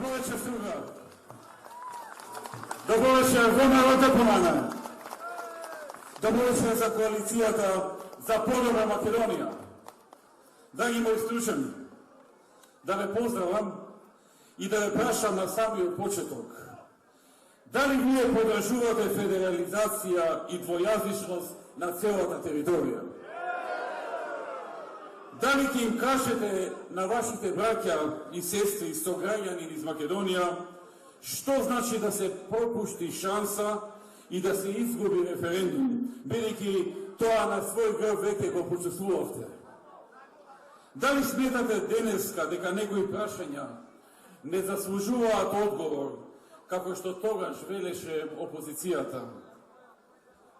Добро вечер, Струга. Добро вечер, ВМРО Депомана. Добро вечер за коалицијата за подобра Македонија. Драги мои стручани, да ве поздравам и да ве прашам на самиот почеток. Дали вие подржувате федерализација и двојазичност на целата територија? Дали ќе им кажете на вашите браќа и сестри сограѓани из Македонија што значи да се пропушти шанса и да се изгуби референдум, бидејќи тоа на свој грб веќе го почувствувавте? Дали сметате денеска дека некои прашања не заслужуваат одговор, како што тогаш велеше опозицијата?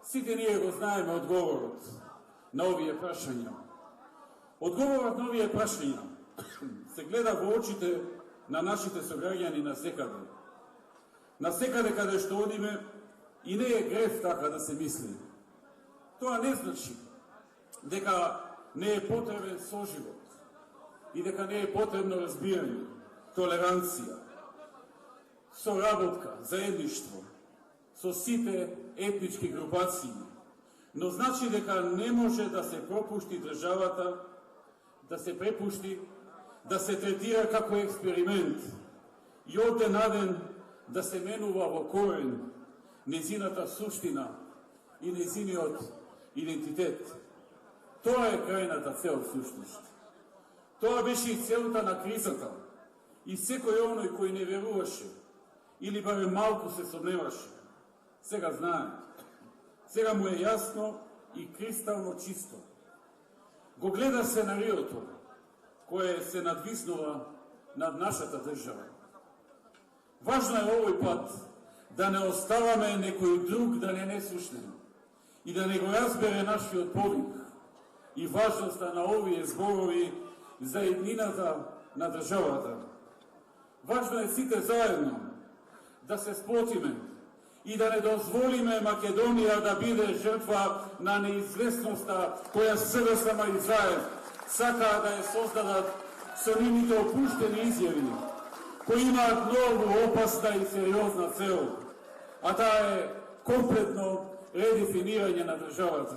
Сите ние го знаеме одговорот на овие прашања. Одговорот на овие прашања се гледа во очите на нашите сограѓани насекаде. Насекаде каде што одиме, и не е греф така да се мисли. Тоа не значи дека не е потребен соживот и дека не е потребно разбирање, толеранција, соработка, заедништво со сите етнички групации, но значи дека не може да се пропушти државата, да се препушти, да се третира како експеримент и од ден на ден да се менува во корен незината суштина и незиниот идентитет. Тоа е крајната цел всушност. Тоа беше и целта на кризата. И секој оној кој не веруваше или барем малку се сомневаше, сега знае. Сега му е јасно и кристално чисто. Го гледа сценариото кое се надвиснува над нашата држава. Важно е овој пат да не оставаме некој друг да не слушне и да не го разбере нашиот повик и важноста на овие зборови за еднината на државата. Важно е сите заедно да се сплотиме и да не дозволиме Македонија да биде жртва на неизвестноста која СДСМ и ЗАЕВ сакаат да ја создадат со нивните опуштени изјави, кои имаат многу опасна и сериозна цел, а таа е комплетно редефинирање на државата.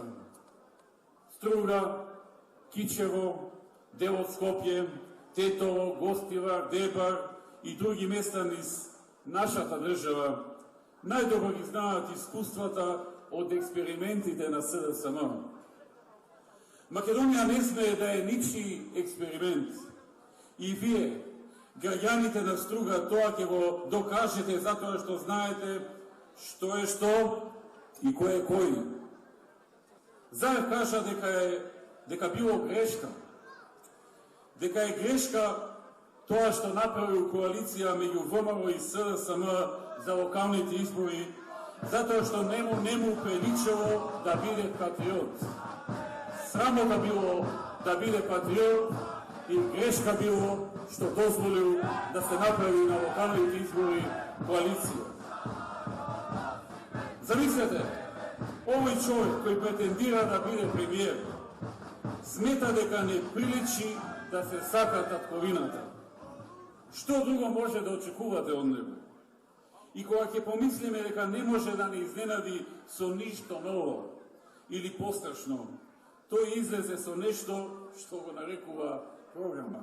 Струга, Кичево, дел од Скопје, Тетово, Гостивар, Дебар и други места низ нашата држава најдобро ги знаат искуствата од експериментите на СДСМ. Македонија не смее да е ничи експеримент. И вие, граѓаните на Струга, тоа ќе го докажете затоа што знаете што е што и кој е кој. Заев кажа дека било грешка. Дека е грешка тоа што направил коалиција меѓу ВМРО и СДСМ за локалните избори, затоа што не му приличало да биде патриот. Срамота било да биде патриот и грешка било што дозволил да се направи на локалните избори коалиција. Замислете, овој човек кој претендира да биде премиер, смета дека не приличи да се сака татковината. Што друго може да очекувате од него? И кога ќе помислиме дека не може да не изненади со ништо ново или пострашно, тој излезе со нешто што го нарекува програма.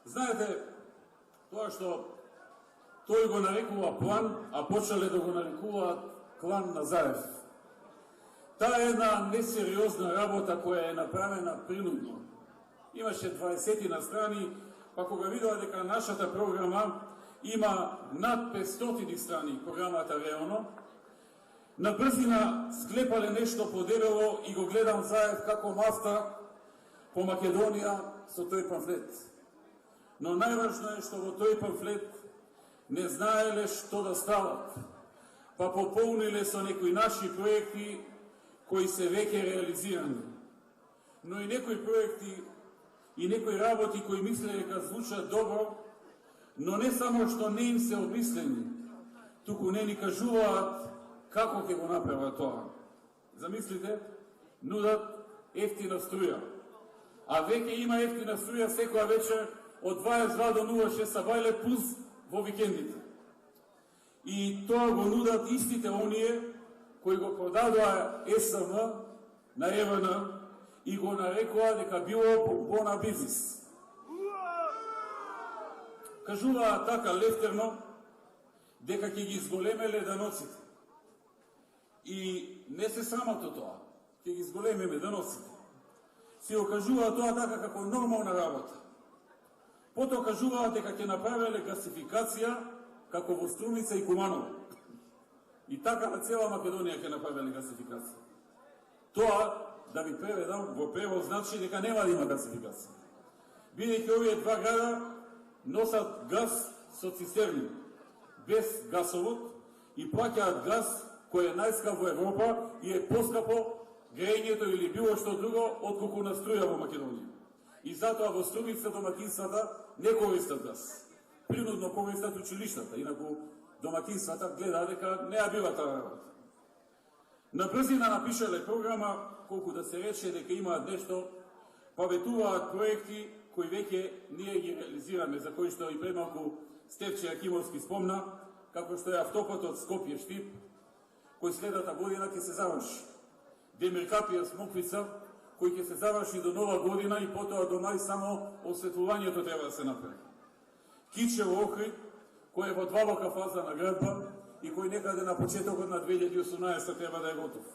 Знаете, тоа што тој го нарекува план, а почнале да го нарекуваат клан на Заев. Таа е една несериозна работа која е направена принудно. Имаше 20 на страни, па кога видела дека нашата програма има над 500 страни, програмата реално, на брзина склепале нешто подебело и го гледам Заев како мафта по Македонија со тој памфлет. Но најважно е што во тој памфлет не знаеле што да стават, па пополниле со некои наши проекти кои се веќе реализирани. Но и некои проекти и некои работи кои мислеле дека звучат добро, но не само што не им се обмислени, туку не ни кажуваат како ќе го направат тоа. Замислите, нудат ефтина струја. А веќе има ефтина струја секоја вечер од 22 до 06 Бајле плюс во викендите. И тоа го нудат истите оние кои го продадоа СМ на ЕВН и го нарекоа дека било бона бизнис. Кажуваа така лефтерно дека ќе ги изголемеле даноците. И не се срамат од тоа, ќе ги изголемеме даноците. Си окажуваа тоа така како нормална работа. Потоа кажуваа дека ќе направеле гасификација како во Струмица и Куманово. И така на цела Македонија ќе направеле гасификација. Тоа, да ви преведам, во превод значи дека нема да има гасификација. Бидејќи овие два града носат газ со цистерни, без гасовод, и плаќаат газ кој е најскап во Европа и е поскапо грејењето или било што друго отколку на струја во Македонија. И затоа во Струмица домакинствата не користат газ. Принудно користат училиштата, инаку домакинствата гледа дека не ја бива таа работа. На брзина напишале програма, колку да се рече дека имаат нешто, па ветуваат проекти кои веќе ние ги реализираме, за кои што и премалку Стефче Акимовски спомна, како што е автопатот Скопје-Штип, кој следната година ќе се заврши. Демир Капија Смоквица, кој ќе се заврши до нова година и потоа до мај само осветлувањето треба да се направи. Кичево Охрид, кој е во двалока фаза на градба и кој некаде на почетокот на 2018 треба да е готов.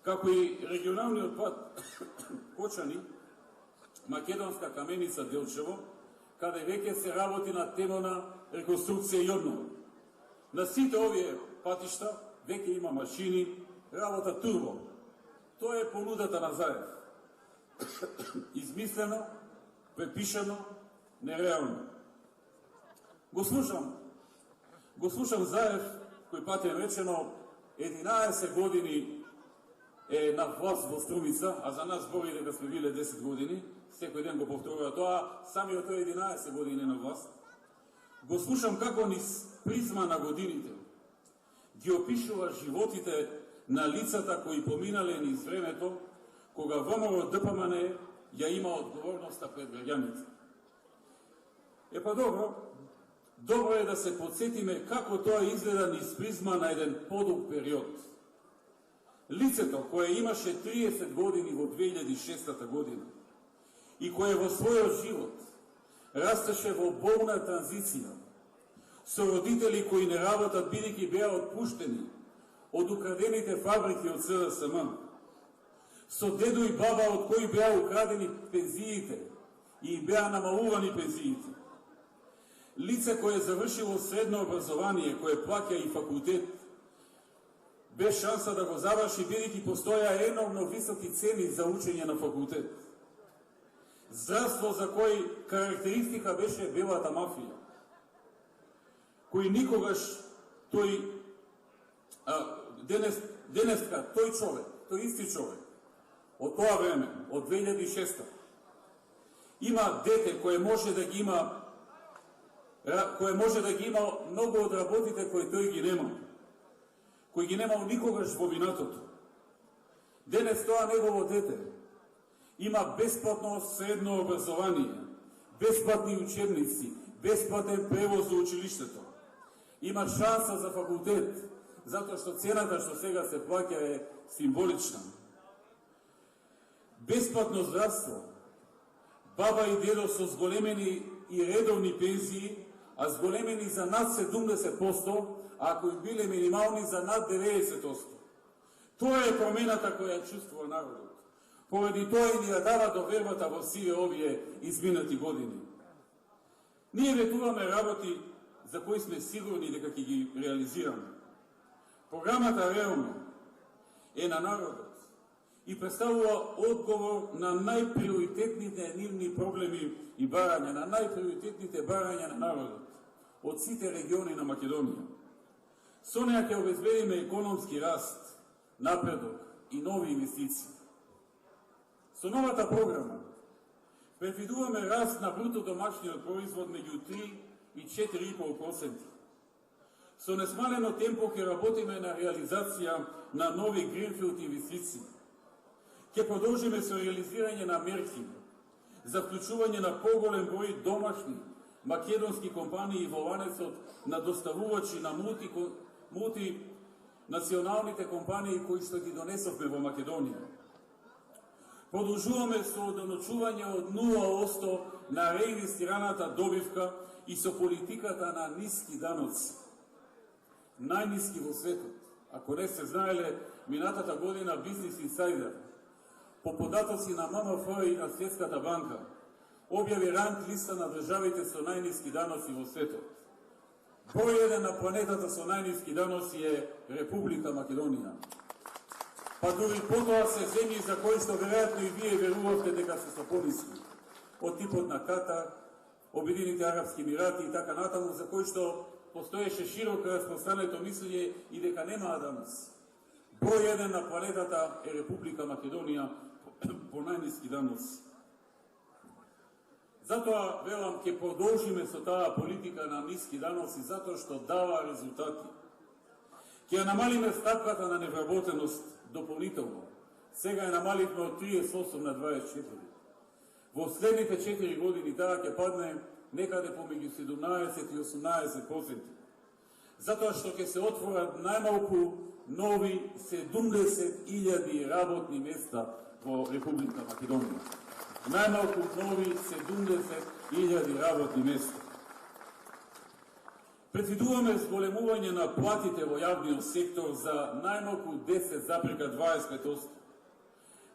Како и регионалниот пат Кочани, Македонска каменица Делчево, каде веќе се работи на темона реконструкција и обнова. На сите овие патишта веќе има машини, работа турбо. Тоа е понудата на Заев. Измислено, препишано, нереално. Го слушам Заев, кој патен речено 11 години е на власт во Струмица, а за нас збори дека сме биле 10 години, секој ден го повторува тоа, самиот тој 11 години на власт. Го слушам како низ призма на годините ги опишува животите на лицата кои поминале низ времето, кога ВМРО ДПМН ја има одговорноста пред граѓаните. Па добро е да се подсетиме како тоа изгледа низ призма на еден подолг период. Лицето кое имаше 30 години во 2006 година и кое во својот живот растеше во болна транзиција, со родители кои не работат бидејќи беа отпуштени од украдените фабрики од СДСМ, со дедо и баба од кои беа украдени пензиите и беа намалувани пензиите. Лице кое завршило средно образование, кое плаќа и факултет, без шанса да го заврши бидејќи постоја енормно високи цени за учење на факултет. Здравство за кој карактеристика беше белата мафија, кој никогаш денеска тој човек, тој исти човек, од тоа време, од 2006 има дете кое може да ги има многу од работите кои тој ги нема, кој ги немал никогаш во минатото. Денес тоа негово дете има бесплатно средно образование, бесплатни учебници, бесплатен превоз за училиштето. Има шанса за факултет, затоа што цената што сега се плаќа е символична. Бесплатно здравство, баба и дедо со зголемени и редовни пензии, а зголемени за над 70%, а ако и биле минимални за над 90%. Тоа е промената која чувствува народот. Поради тоа и ни ја дава довербата во сиве овие изминати години. Ние ветуваме работи за кои сме сигурни дека ќе ги реализираме. Програмата реално е на народот и представува одговор на најприоритетните нивни проблеми и барања, на најприоритетните барања на народот од сите региони на Македонија. Со неја ќе обезбедиме економски раст, напредок и нови инвестиции. Со новата програма предвидуваме раст на бруто домашниот производ меѓу 3 и 4,5%. Со несмалено темпо ќе работиме на реализација на нови гринфилд инвестиции. Ќе продолжиме со реализирање на мерки за вклучување на поголем број домашни, македонски компании во ланецот на доставувачи на мултинационалните компании кои што ги донесовме во Македонија. Продолжуваме со доночување од 0% на реинвестираната добивка и со политиката на ниски даноци. Најниски во светот. Ако не се знаеле, минатата година Бизнес Инсайдер, по податоци на ММФ и на Светската банка, објави ранг листа на државите со најниски даноци во светот. Број 1 на планетата со најниски даноци е Република Македонија. Па дури потоа се земји за кои што веројатно и вие верувавте дека се со пониски, од типот на Катар, Обединените арапски емирати и така натаму, за кои што постоеше широко распространето мислење и дека немаа даноци. Број 1 на планетата е Република Македонија по најниски даноци. Затоа, велам, ќе продолжиме со таа политика на ниски даноци, затоа што дава резултати. Ќе ја намалиме стапката на невработеност дополнително. Сега ја намаливме од 38 на 24. Во следните 4 години таа ќе падне некаде помеѓу 17 и 18%. Затоа што ќе се отворат најмалку нови 70.000 работни места во Република Македонија. Најмалку нови 70.000 работни места. Предвидуваме зголемување на платите во јавниот сектор за најмалку 10,25%.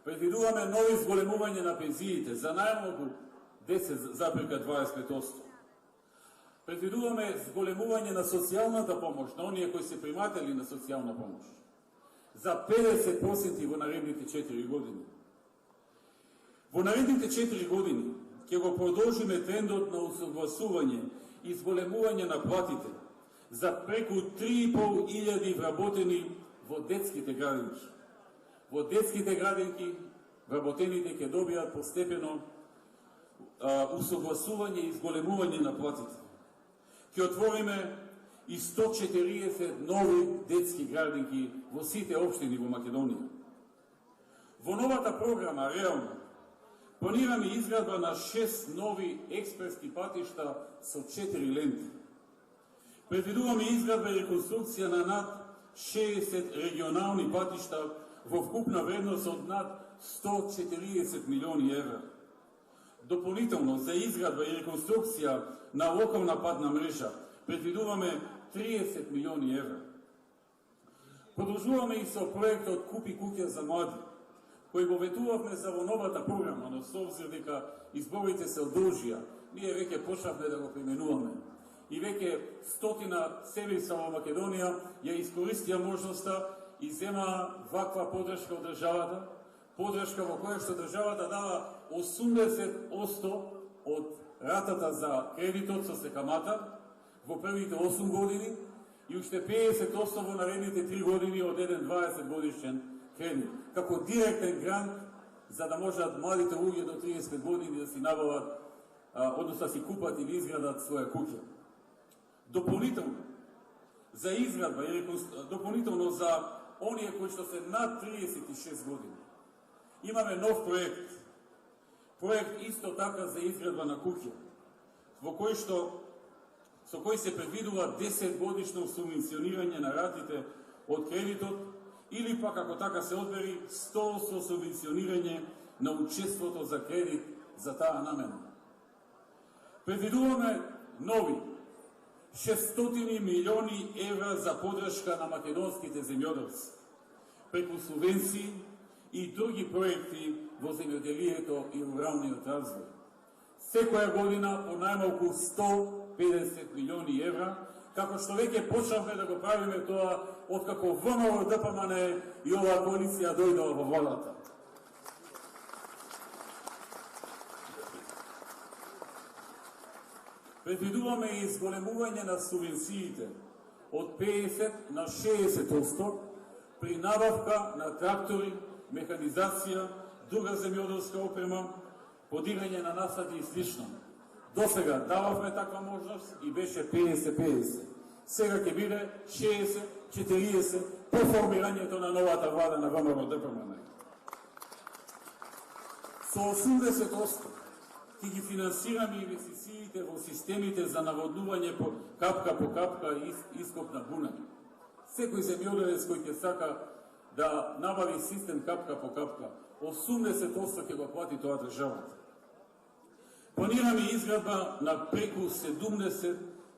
Предвидуваме нови зголемување на пензиите за најмалку 10,25%. Предвидуваме зголемување на социјалната помош на оние кои се приматели на социјална помош за 50% во наредните 4 години. Во наредните 4 години ќе го продолжиме трендот на усогласување и зголемување на платите за преку 3.500 вработени во детските градинки. Во детските градинки вработените ќе добијат постепено усогласување и зголемување на платите. Ќе отвориме и 140 нови детски градинки во сите општини во Македонија. Во новата програма, реално, планираме изградба на 6 нови експрески патишта со 4 ленти. Предвидуваме изградба и реконструкција на над 60 регионални патишта во вкупна вредност од над 140 милиони евра. Дополнително за изградба и реконструкција на локална патна мрежа предвидуваме 30 милиони евра. Продолжуваме и со проектот Купи куќа за млади, кој го ветувавме за во новата програма, но со обзир дека изборите се одолжија, ние веќе почнавме да го применуваме. И веќе 100 семејства во Македонија ја искористија можноста и зема ваква подршка од државата, подршка во која што државата дава 80% од ратата за кредитот со секамата во првите 8 години и уште 50% во наредните 3 години од еден 20 годишен кредит, како директен грант за да можат младите луѓе до 30 години да си набават, односно да си купат или изградат своја куќа. Дополнително за изградба и дополнително за оние кои што се над 36 години имаме нов проект. Проект исто така за изградба на куќа, во кој што со кој се предвидува 10 годишно субвенционирање на ратите од кредитот или пак ако така се одбери 100 со субвенционирање на учеството за кредит за таа намена. Предвидуваме нови 600 милиони евра за подршка на македонските земјоделци преку субвенции и други проекти во земјоделието и руралниот развој. Секоја година по најмалку 150 милиони евра, како што веќе почнавме да го правиме тоа откако ВМРО ДПМН и оваа коалиција дојдоа во владата. Предвидуваме и зголемување на субвенциите од 50 на 60% при набавка на трактори, механизација, друга земјоделска опрема, подигање на насади и слично. Досега дававме таква можност и беше 50-50. Сега ќе биде 60-40 по формирањето на новата влада на ВМРО ДПМН. Со 80% ќе ги финансираме инвестициите во системите за наводнување по капка и ископ на бунање. Секој земјоделец кој ќе сака да набави систем капка по капка, 80% ќе го плати тоа државата. Планираме изградба на преку 70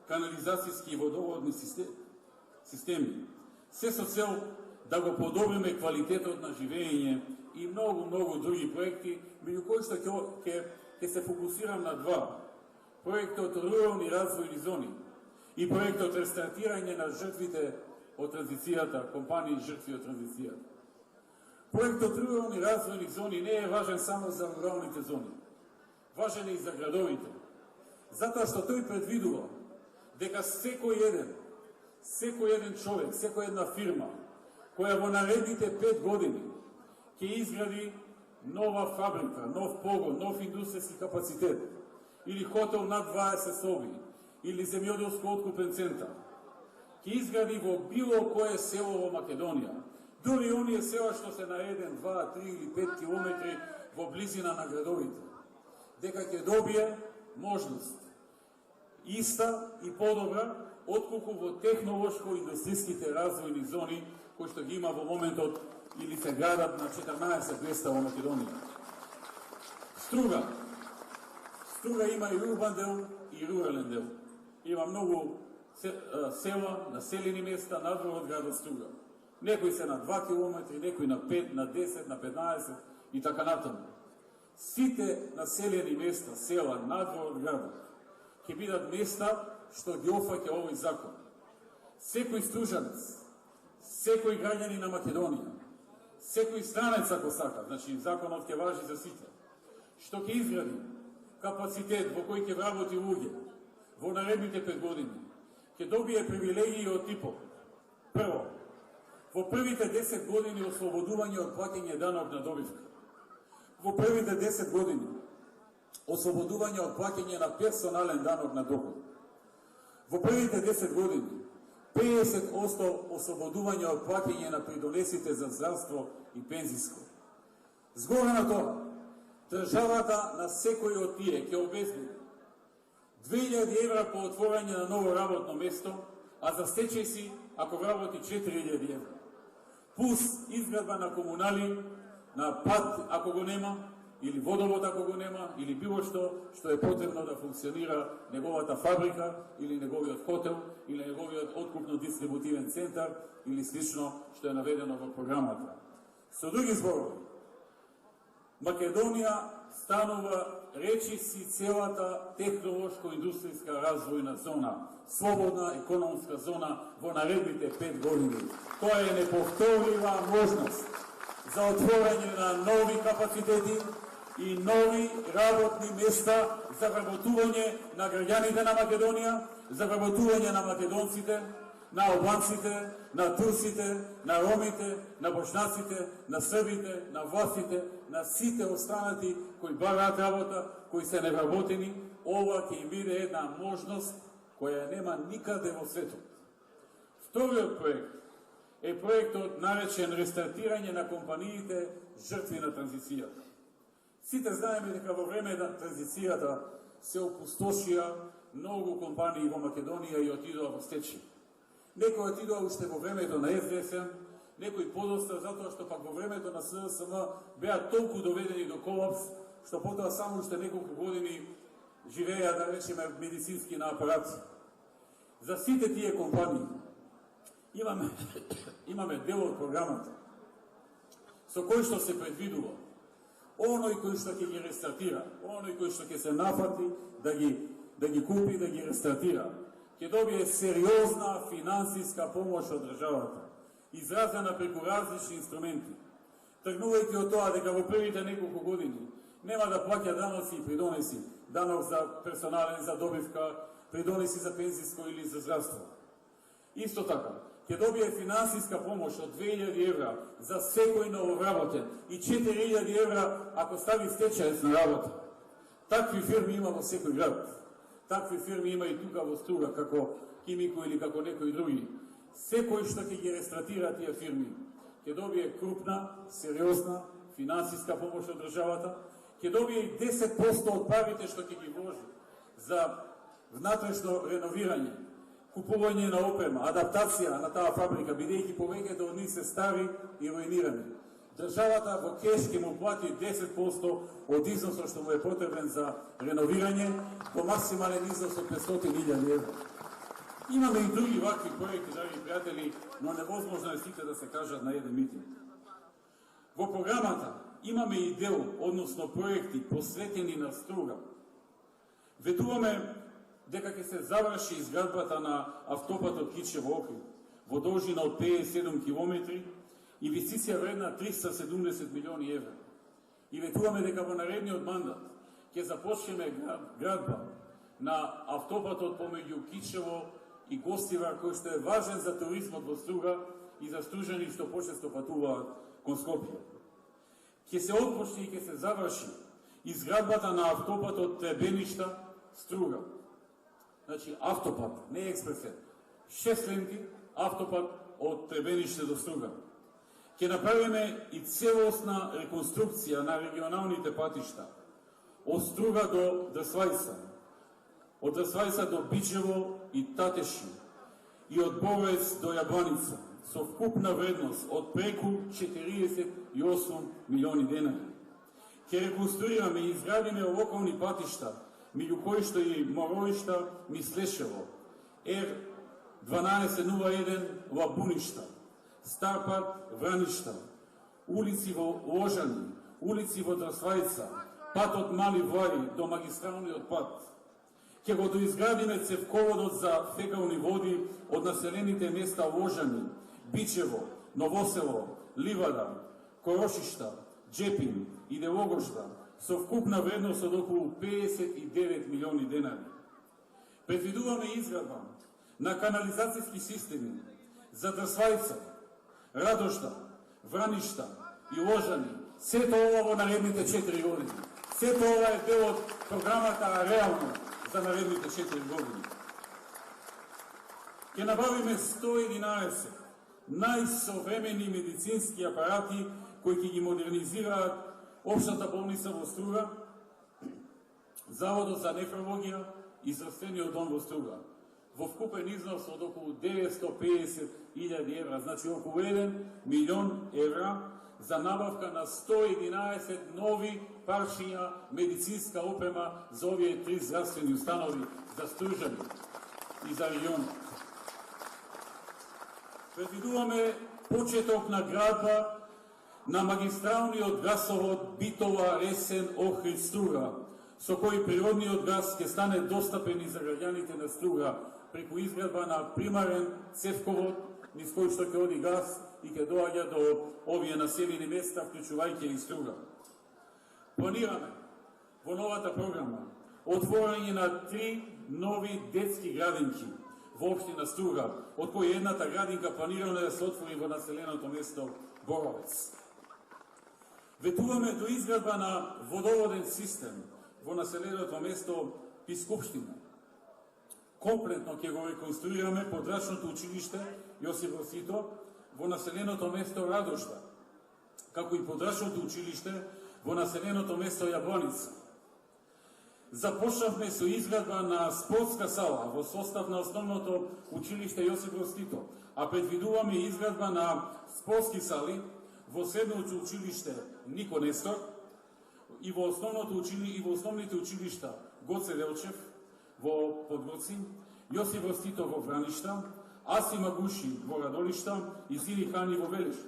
канализацијски и водоводни системи, се со цел да го подобриме квалитетот на живење и многу други проекти, меѓу кои што ќе се фокусирам на два. Проектот Рурални развојни зони и проектот Рестартирање на жртвите од транзицијата, компании жртви од транзицијата. Проектот Рурални развојни зони не е важен само за руралните зони. Важен е и за градовите. Затоа што тој предвидува дека секој еден човек, секоја една фирма, која во наредните 5 години ќе изгради нова фабрика, нов погон, нов индустријски капацитет, или хотел над 20 соби, или земјоделско откупен центар, ќе изгради во било кое село во Македонија, дури оние села што се на 1, 2, 3 или 5 километри во близина на градовите, дека ќе добие можност иста и подобра отколку во технолошко-индустријските развојни зони кои што ги има во моментот или се градат на 14 места во Македонија. Струга има и урбан дел и рурален дел. Има многу села, населени места надвор од градот Струга. Некои се на 2 километри, некои на 5, на 10, на 15 и така натаму. Сите населени места, села надвор од градот ќе бидат места што ги опфаќа овој закон. Секој стружанец, секој граѓанин на Македонија, секој странец ако сака, значи законот ќе важи за сите, што ќе изгради капацитет во кој ќе вработи луѓе во наредните 5 години, ќе добие привилегии од типот. Прво, во првите 10 години ослободување од плаќање данок на добивка. Во првите 10 години ослободување од плаќање на персонален данок на доход. Во првите 10 години 50% ослободување од плаќање на придонесите за здравство и пензиско. Згора на тоа, државата на секој од тие ќе обезбеди 2000 евра по отворање на ново работно место, а за стечај си ако вработи 4000 евра. Плюс изградба на комунали, на пат ако го нема, или водовод ако го нема, или било што е потребно да функционира неговата фабрика, или неговиот хотел, или неговиот откупно-дистрибутивен центар, или слично што е наведено во програмата. Со други зборови, Македонија станува речиси целата технолошко-индустријска развојна зона, слободна економска зона во наредните 5 години. Тоа е неповторлива можност за отворање на нови капацитети и нови работни места за вработување на граѓаните на Македонија, за вработување на македонците, на албанците, на турците, на ромите, на бошнаците, на србите, на властите, на сите останати кои бараат работа, кои се невработени. Ова ќе им биде една можност која нема никаде во светот. Вториот проект е проектот наречен Рестартирање на компаниите жртви на транзицијата. Сите знаеме дека во време на транзицијата се опустошија многу компании во Македонија и отидоа во стечај. Некои отидоа уште во времето на СДСМ, некои подоста затоа што пак во времето на СДСМ беа толку доведени до колапс, што потоа само уште неколку години живееа, да речеме, медицински на апарати. За сите тие компании имаме дел од програмата со кој што се предвидува оној кој што ќе ги рестартира, оној кој што ќе се нафати да ги купи, да ги рестартира, ќе добие сериозна финансиска помош од државата, изразена преку различни инструменти, тргнувајќи од тоа дека во првите неколку години нема да плаќа даноци и придонеси, данок за персонален, за добивка, придонеси за пензиско или за здравство. Исто така, ќе добие финансиска помош од 2000 евра за секој нововработен и 4000 евра ако стави стечаец на работа. Такви фирми има во секој град. Такви фирми има и тука во Струга, како Кимико или како некои други. Секој што ќе ги рестартира тие фирми, ќе добие крупна, сериозна финансиска помош од државата, ќе добие и 10% од парите што ќе ги вложи за внатрешно реновирање, купување на опрема, адаптација на таа фабрика, бидејќи повеќето од нив се стари и руинирани. Државата во кеш ќе му плати 10% од износот што му е потребен за реновирање до максимален износ од 500.000 евра. Имаме и други вакви проекти, драги пријатели, но невозможно е сите да се кажат на еден митинг. Во програмата имаме и дел, односно проекти посветени на струга. Ветуваме дека ќе се заврши изградбата на автопатот Кичево-Охрид во должина од 57 км, инвестиција вредна 370 милиони евра. И ветуваме дека во наредниот мандат ќе започнеме градба на автопатот помеѓу Кичево и Гостивар, кој што е важен за туризмот во Струга и за стружани што почесто патуваат кон Скопје. Ќе се отпочне и ќе се заврши изградбата на автопатот Требеништа Струга. Значи автопат, не експресен. 6 ленти автопат од Требениште до Струга. Ќе направиме и целосна реконструкција на регионалните патишта од Струга до Дрсвајца, од Дрсвајца до Бичево и Татеши и од Боровец до Јабланица, со вкупна вредност од преку 48 милиони денари. Ќе реконструираме и изградиме локални патишта, меѓу кои што и Моровишта, Мислешево, Р1201 Лабуништа, Старпат Враништа, улици во Ложани, улици во Дрсвајца, патот Мали Влари до магистралниот пат. Ќе го доизградиме цевководот за фекални води од населените места Ложани, Бичево, Новосело, Ливада, Корошишта, Джепин и Делогожда, со вкупна вредност од околу 59 милиони денари. Предвидуваме изградба на канализацијски системи за Дрсвајца, Радошта, Враништа и Ложани. Сето ова во наредните 4 години. Сето ова е дел од програмата реално за наредните 4 години. Ќе набавиме 111 најсовремени медицински апарати кои ќе ги модернизираат Општата болница во Струга, Заводот за нефрологија и Здравствениот дом во Струга, во вкупен износ од околу 950.000 евра, значи околу 1 милион евра за набавка на 111 нови парчиња медицинска опрема за овие 3 здравствени установи за Стружани и за регионот. Предвидуваме почеток на градба на магистралниот гасовод Битола-Ресен-Охрид-Струга, со кој природниот газ ќе стане достапен и за граѓаните на Струга преку изградба на примарен цевковод низ кој што ќе оди газ и ќе доаѓа до овие населени места, вклучувајќи и Струга. Планираме во новата програма отворање на 3 нови детски градинки во општина Струга, од кои едната градинка планирано да се отвори во населеното место Боровец. Ветуваме до изградба на водоводен систем во населеното место Пискупштина. Комплетно ќе го реконструираме подрачното училиште Јосип Броз Тито во населеното место Радошта, како и подрачното училиште во населеното место Јабланица. Започнавме со изградба на спортска сала во состав на основното училиште Јосип Броз Тито, а предвидуваме изградба на спортски сали во средното училиште Нико Нестор и во основните училишта Гоце Делчев во Подгорци, Јосип Броз Тито во Враништа, Аси Магуши во Радолишта и Сини Хани во Велешта.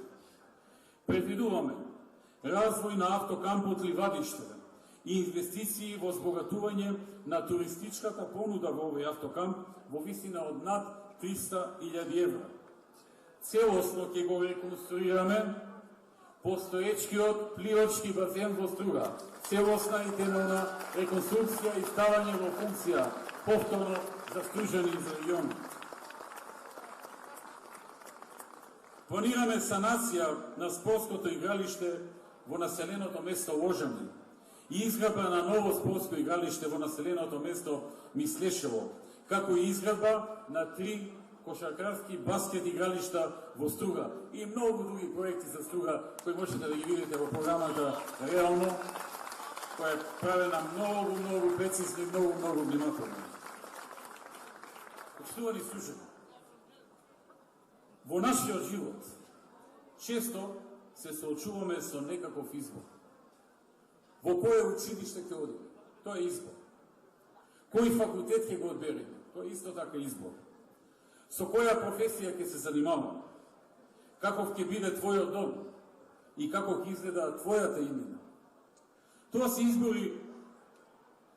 Предвидуваме развој на автокампот Ливадиште и инвестиции во збогатување на туристичката понуда во овој автокамп во висина од над 300.000 евра. Целосно ќе го реконструираме постоечкиот пливачки базен во Струга. Целосна и темелна реконструкција и ставање во функција повторно за Стружани и за регионот. Планираме санација на спортското игралиште во населеното место Ложани и изградба на ново спортско игралиште во населеното место Мислешево, како и изградба на 3 кошаркарски баскет игралишта во Струга и многу други проекти за Струга кои можете да ги видите во програмата реално. која е правена многу прецизно и многу внимателно. Почитувани слушатели, во нашиот живот често се соочуваме со некаков избор. Во кое училиште ќе одиме? Тоа е избор. Кој факултет ќе го одбереме? Тоа е исто така избор. Со која професија ќе се занимаваме? Каков ќе биде твојот дом? И како ќе изгледа твојата имена? Тоа се избори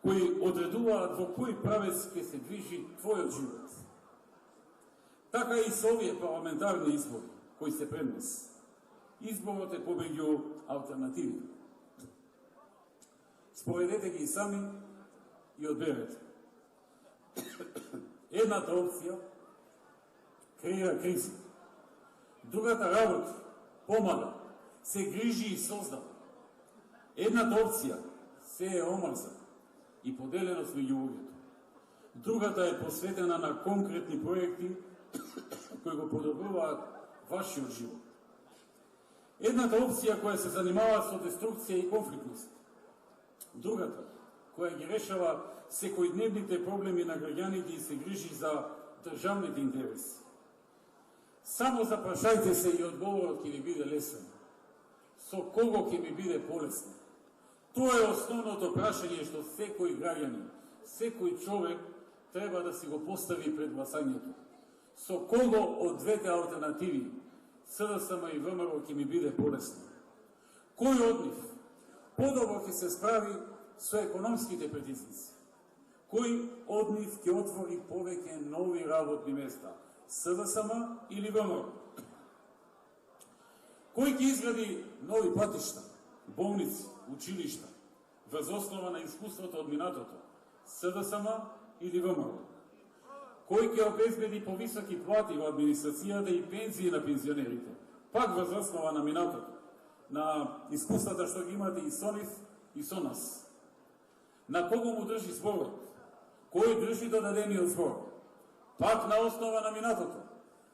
кои одредуваат во кој правец ќе се движи твојот живот. Така и со овие парламентарни избори кои се пред нас. Изборот е помеѓу алтернативи. Споредете ги сами и одберете. Едната опција креира криза. Другата работа, помага, се грижи и создава. Едната опција се е омрза и поделеност меѓу луѓето. Другата е посветена на конкретни проекти кои го подобруваат вашиот живот. Едната опција која се занимава со деструкција и конфликтност. Другата, која ги решава секојдневните проблеми на граѓаните и се грижи за државните интереси. Само запрашајте се и одговорот ќе ви биде лесен. Со кого ќе ми биде полесно? Тоа е основното прашање што секој граѓанин, секој човек треба да си го постави пред гласањето. Со кого од двете алтернативи, СДСМ и ВМРО, ќе ми биде полесно? Кој од нив подобро ќе се справи со економските притисници? Кој од нив ќе отвори повеќе нови работни места? СДСМ или ВМРО? Кој ќе изгради нови патишта, болници, училишта, врз основа на искуството од минатото? СДСМ или ВМРО? Кој ќе обезбеди повисоки плати во администрацијата и пензии на пензионерите? Пак врз основа на минатото, на искуствата што ги имате и со нив и со нас. На кого му држи зборот? Кој држи додадениот збор? Пак на основа на минатото,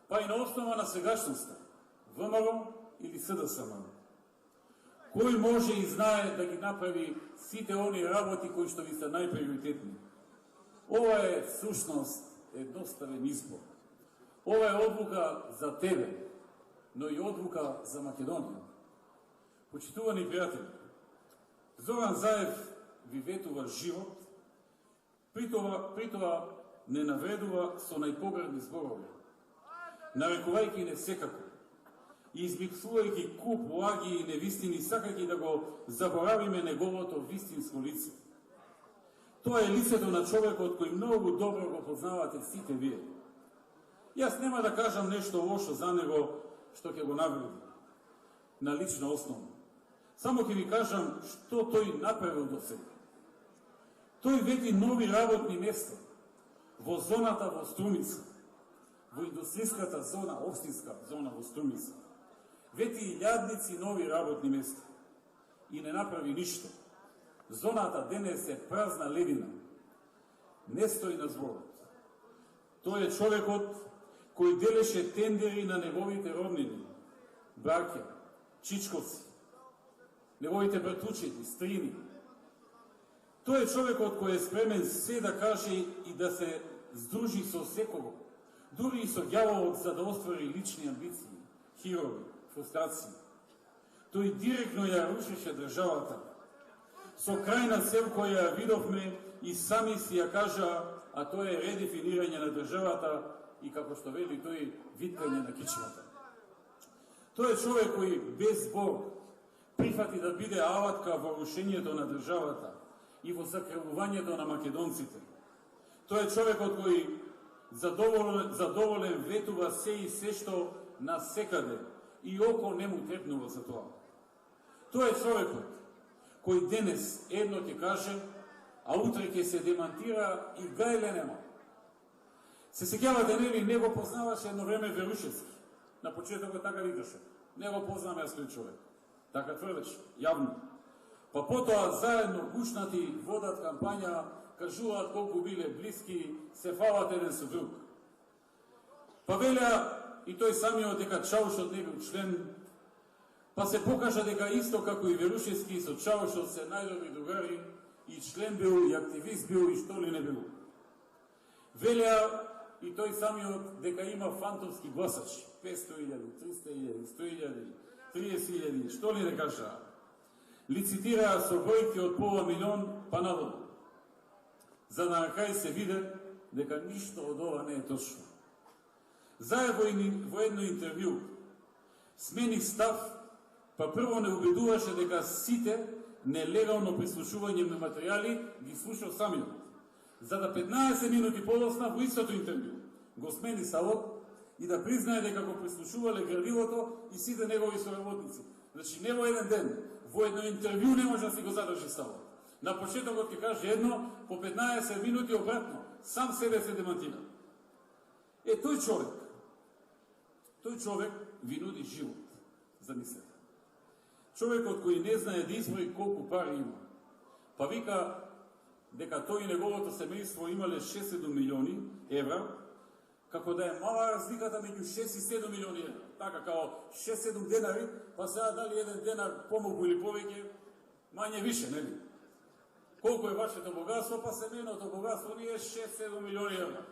па и на основа на сегашноста, ВМРО или СДСМ. Кој може и знае да ги направи сите они работи кои што ви се најприоритетни? Ова е сушност едноставен избор. Ова е одлука за тебе, но и одлука за Македонија. Почитувани пријатели, Зоран Заев ви ветува живот, при тоа не навредува со најпогребни зборови, нарекувајќи не секако и измиксувајќи куп лаги и невистини, сакајќи да го заборавиме неговото вистинско лице. Тоа е лицето на човекот кој многу добро го познавате сите вие. Јас нема да кажам нешто лошо за него што ќе го навреди на лична основа. Само ќе ви кажам што тој направил до сега. Тој вети нови работни места во зоната во Струмица, во индустријската зона, општинска зона во Струмица. Вети илјадници нови работни места и не направи ништо. Зоната денес е празна ледина. Не стои на зборот. Тој е човекот кој делеше тендери на неговите роднини, браќа, чичковци, неговите братучети, стрини. Тој е човекот кој е спремен се да каже и да се здружи со секого, дури и со ѓаволот, за да оствари лични амбиции, хирови, фрустрации. Тој директно ја рушеше државата. Со крајна цел која видовме и сами си ја кажа, а тоа е редефинирање на државата и, како што вели тој, виткање на кичмата. Тој е човек кој без збор прифати да биде алатка во рушењето на државата и во закрвувањето на македонците. Тој е човекот кој задоволен ветува се и се што на секаде и око не му трепнува за тоа. Тој е човекот кој денес едно ќе каже, а утре ќе се демантира и гајле нема. Се сеќавате, нели, не го познаваше едно време Верушевски. На почетокот така викаше: не го познам јас тој човек. Така тврдеше, јавно. Па потоа заедно гушнати водат кампања, кажуваат колку биле блиски, се фалат еден со друг. Па велеа и тој самиот дека Чаушот не бил член, Па се покажа дека исто како и Верушевски со Чавушов се најдобри другари, и член бил, и активист бил, и што ли не бил. Велеа и тој самиот дека има фантомски гласачи, 500.000, 300.000, 100.000, 30.000, што ли не кажа. Лицитираа со бројки од пола милион па надолу. За да на крај се виде дека ништо од ова не е точно. Заедно во едно интервју смени став, па прво не убедуваше дека сите нелегално прислушување на материјали ги слушал самиот. За да 15 минути подосна во истото интервју го смени ставот и да признае дека го прислушувале градивото и сите негови соработници. Значи не во еден ден, во едно интервју не може да си го задржи ставот. На почетокот ќе каже едно, по 15 минути обратно, сам себе се демантира. Тој човек ви нуди живот, замислете. Човекот кој не знае да изброи колку пари има, па вика дека тој и неговото семејство имале 6-7 милиони евра, како да е мала разликата меѓу 6 и 7 милиони евра. Така, као 6-7 денари, па сега дали еден денар помогу или повеќе, мање више, нели? Колку е вашето богатство, па семејното богатство ни е 6-7 милиони евра.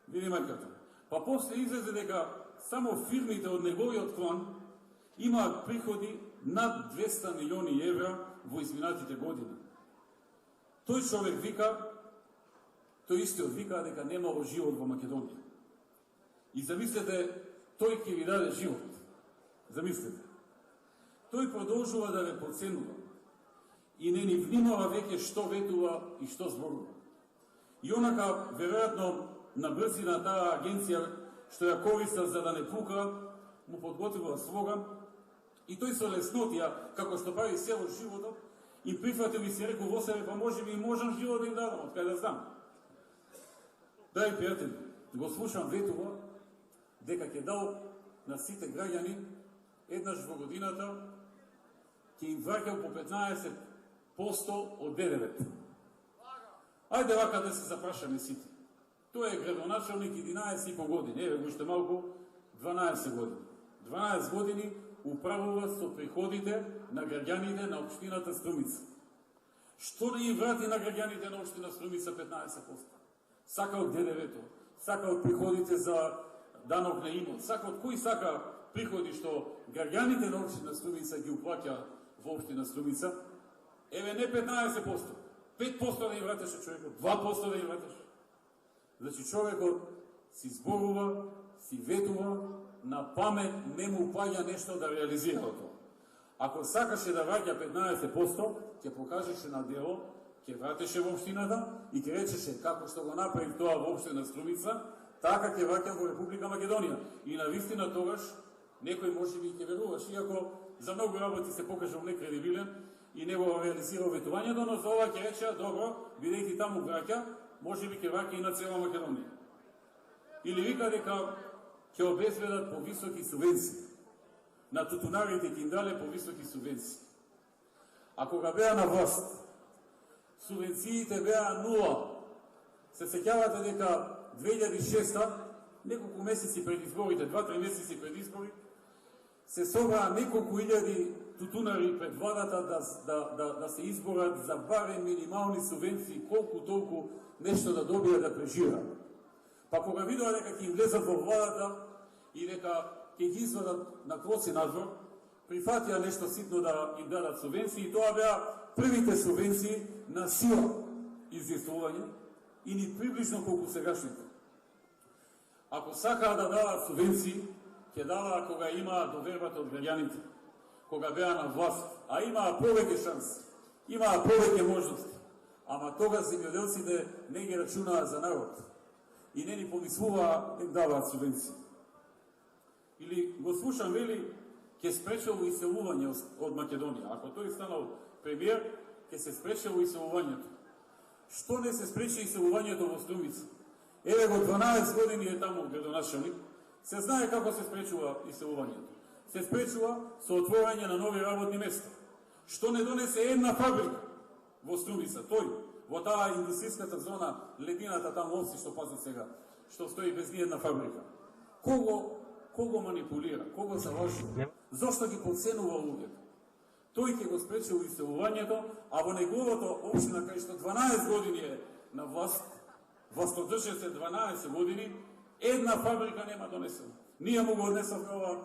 Види мајката. Па после излезе дека само фирмите од неговиот клан имаат приходи над 200 милиони евра во изминатите години. Тој човек вика, тој истиот вика дека немало живот во Македонија. И замислете, тој ќе ви даде живот. Замислете. Тој продолжува да ве подценува и не ни внимава веќе што ветува и што зборува. И онака, веројатно, на брзина таа агенција што ја користа за да не пука, му подготвила слоган и тој со леснотија, како што прави се во животот, им прифатил и се рекол во себе, па може би и можам живот да им дадам, од кај да знам. Драги пријатели, го слушам ветува дека ќе дал на сите граѓани еднаш во годината ќе им враќал по 15% од ДДВ. Ајде вака да се запрашаме сите. Тој е градоначалник 11,5 години, еве го уште малку 12 години. 12 години управува со приходите на граѓаните на општината Струмица. Што не им врати на граѓаните на општина Струмица 15%? Сака од ДДВ-то, сака од приходите за данок на имот, сака од кој сака приходи што граѓаните на општина Струмица ги уплаќа во општина Струмица, еве не 15%, 5% да им вратеше човекот, 2% да им вратеше. Значи човекот си зборува, си ветува, на памет не му паѓа нешто да реализира тоа. Ако сакаше да враќа 15%, ќе покажеше на дело, ќе вратеше во општината и ќе речеше како што го направи тоа во општина Струмица, така ќе враќа во Република Македонија. И на вистина тогаш некој може би ќе веруваш, иако за многу работи се покажал некредибилен и не го реализирал ветувањето, но за ова ќе рече добро, бидејќи таму враќа, може би ќе враќа и на цела Македонија. Или вика дека ќе обезбедат повисоки субвенции. На тутунарите ќе им дале повисоки субвенции. А кога беа на власт, субвенциите беа 0. Се сеќавате дека 2006, неколку месеци пред изборите, 2-3 месеци пред избори, се собраа неколку илјади тутунари пред владата да се изборат за барем минимални субвенции, колку толку нешто да добијат да преживеат. Па кога видоа дека ќе им влезат во владата и дека ќе ги извадат на квоци надвор, прифатија нешто ситно да им дадат субвенции, и тоа беа првите субвенции на сила изјавување и ни приближно колку сегашните. Ако сакаа да дадат субвенции, ќе дадат кога имаа довербата од граѓаните, кога беа на власт, а имаа повеќе шанси, имаа повеќе можности, ама тога земјоделците не ги рачунаа за народ и не ни помислуваа да им даваат субвенции. Или го слушам, вели, ќе спречело иселување од Македонија. Ако тој станал премиер, ќе се спречело иселувањето. Што не се спречи иселувањето во Струмица? Еве го 12 години е таму градоначалник, се знае како се спречува иселувањето. Се спречува со отворање на нови работни места. Што не донесе една фабрика во Струмица? Тој, во таа индустријската зона, ледината таму овци што пазат сега, што стои без ни една фабрика. Кого манипулира, кого заважува? Зошто ги подценува луѓето? Тој ќе го спречил иселувањето, а во неговото општина, кај што 12 години е на власт, властодржец е 12 години, една фабрика нема донесена. Ние му го однесовме ова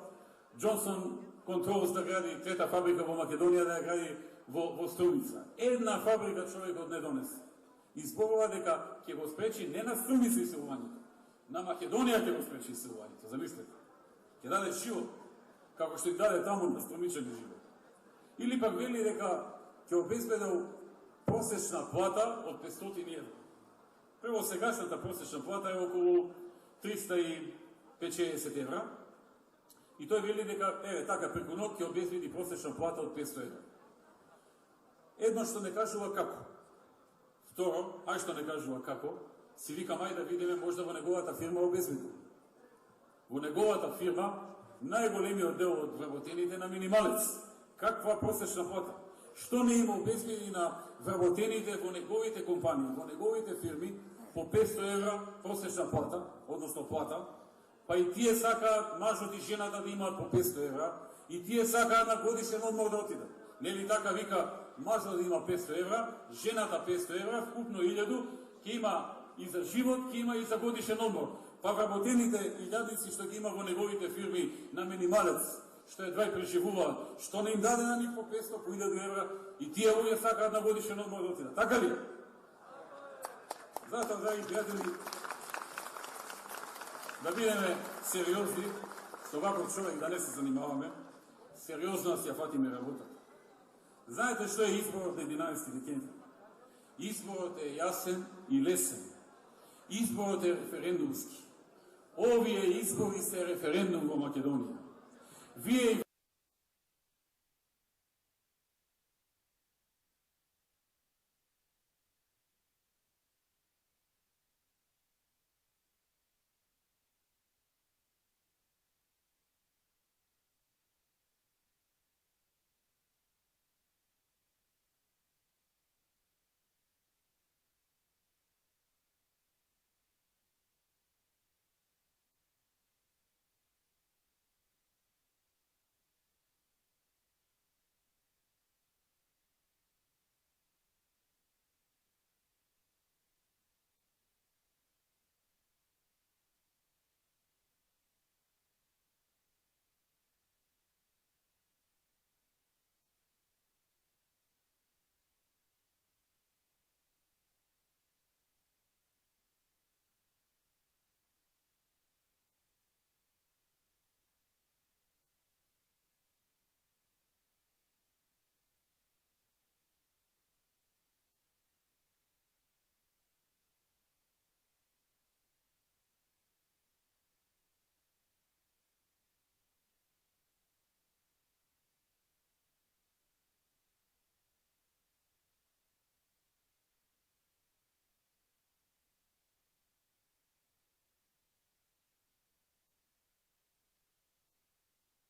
Джонсон Контролс да гради трета фабрика во Македонија, да ја гради во Струмица. Една фабрика човекот не донесе. Изборува дека ќе го спречи не на Струмица иселувањето, на Македонија ќе го спречи иселувањето. Замислете. Ќе даде живот, како што и даде таму на Струмичани живот. Или пак вели дека ќе обезбедил просечна плата од 500 евра. Прво, сегашната просечна плата е околу 350 евра. И тој вели дека, така, преку ног ќе обезбеди просечна плата од 500 евра. Едно што не кажува како. Второ, што не кажува како, си викам, да видиме, можда во неговата фирма обезбеди. Во неговата фирма, најголемиот дел од вработените на минималец. Каква просечна плата? Што не има обезбеди на вработените во неговите компании, во неговите фирми, по 500 евра просечна плата, односно плата, па и тие сакаат мажот и жената да имаат по 500 евра, и тие сакаат на годишен одмор да отидат. Нели така вика, мажот да има 500 евра, жената 500 евра, вкупно 1000, ќе има и за живот, ќе има и за годишен одмор. Па вработените илјадници што ги има во неговите фирми на минималец, што едва преживуваат, што не им даде на нив по 500, по 1000 евра, и тие луѓе сакаат на годишен одмор да отидат. Така ли? Затоа, драги пријатели, да бидеме сериозни, со ваков човек да не се занимаваме, сериозно да си ја фатиме работата. Знаете што е изборот на 11 декември? Изборот е јасен и лесен. Изборот е референдумски. Овие избори се референдум во Македонија. Вие